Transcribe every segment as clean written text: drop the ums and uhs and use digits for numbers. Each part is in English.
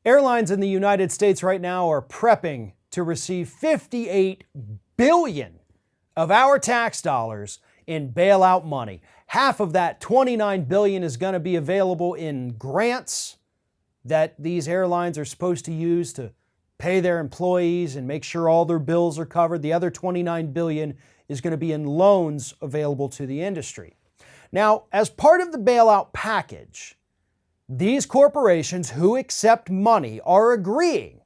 Airlines in the United States right now are prepping to receive $58 billion of our tax dollars in bailout money. Half of that, $29 billion, is going to be available in grants that these airlines are supposed to use to pay their employees and make sure all their bills are covered. The other $29 billion is going to be in loans available to the industry. Now, as part of the bailout package, these corporations who accept money are agreeing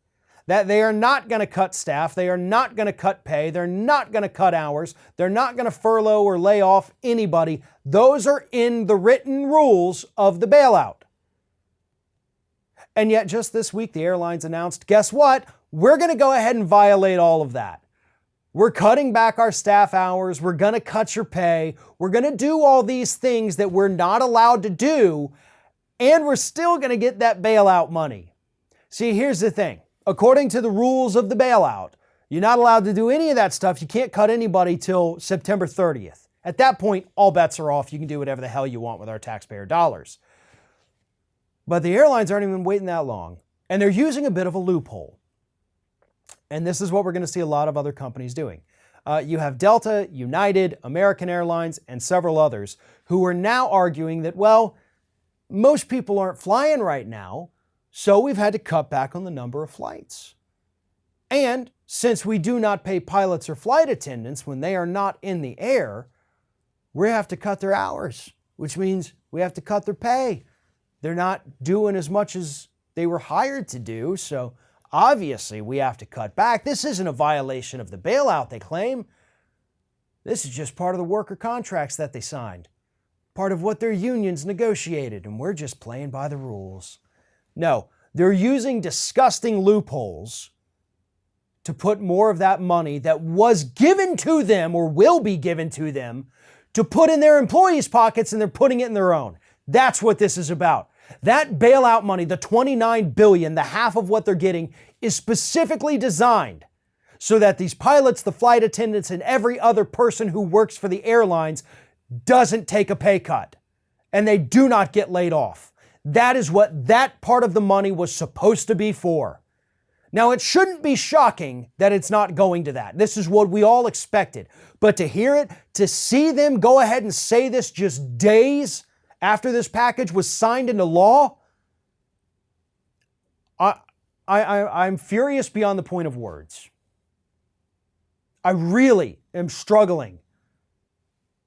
that they are not going to cut staff, they are not going to cut pay, they're not going to cut hours, they're not going to furlough or lay off anybody. Those are in the written rules of the bailout. And yet just this week, the airlines announced, guess what? We're going to go ahead and violate all of that. We're cutting back our staff hours. We're going to cut your pay. We're going to do all these things that we're not allowed to do, and we're still going to get that bailout money. See, here's the thing. According to the rules of the bailout, you're not allowed to do any of that stuff. You can't cut anybody till September 30th. At that point, all bets are off. You can do whatever the hell you want with our taxpayer dollars. But the airlines aren't even waiting that long, and they're using a bit of a loophole. And this is what we're going to see a lot of other companies doing. You have Delta, United, American Airlines, and several others who are now arguing that, well, most people aren't flying right now, so we've had to cut back on the number of flights. And since we do not pay pilots or flight attendants when they are not in the air, we have to cut their hours, which means we have to cut their pay. They're not doing as much as they were hired to do, so obviously we have to cut back. This isn't a violation of the bailout, they claim. This is just part of the worker contracts that they signed, part of what their unions negotiated, and we're just playing by the rules. No, they're using disgusting loopholes to put more of that money that was given to them or will be given to them to put in their employees' pockets, and they're putting it in their own. That's what this is about. That bailout money, the $29 billion, the half of what they're getting, is specifically designed so that these pilots, the flight attendants, and every other person who works for the airlines doesn't take a pay cut, and they do not get laid off. That is what that part of the money was supposed to be for. Now, it shouldn't be shocking that it's not going to that. This is what we all expected. But to hear it, to see them go ahead and say this just days after this package was signed into law, I'm furious beyond the point of words. I really am struggling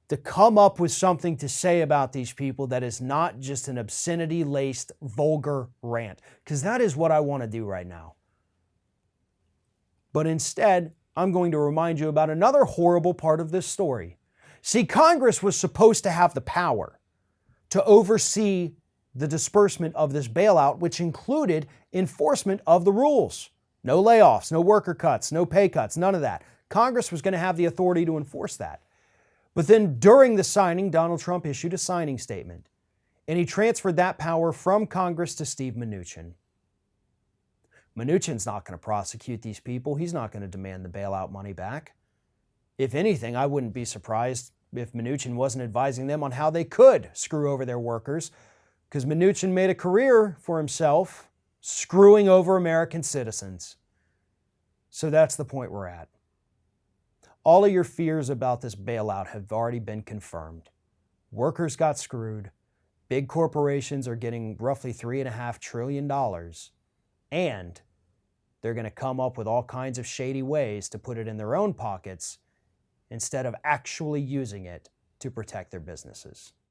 to come up with something to say about these people that is not just an obscenity-laced, vulgar rant, because that is what I want to do right now. But instead, I'm going to remind you about another horrible part of this story. See, Congress was supposed to have the power to oversee the disbursement of this bailout, which included enforcement of the rules. No layoffs, no worker cuts, no pay cuts, none of that. Congress was going to have the authority to enforce that. But then during the signing, Donald Trump issued a signing statement, and he transferred that power from Congress to Steve Mnuchin. Mnuchin's not going to prosecute these people. He's not going to demand the bailout money back. If anything, I wouldn't be surprised if Mnuchin wasn't advising them on how they could screw over their workers, because Mnuchin made a career for himself screwing over American citizens. So that's the point we're at. All of your fears about this bailout have already been confirmed. Workers got screwed. Big corporations are getting roughly $3.5 trillion. And they're going to come up with all kinds of shady ways to put it in their own pockets instead of actually using it to protect their businesses.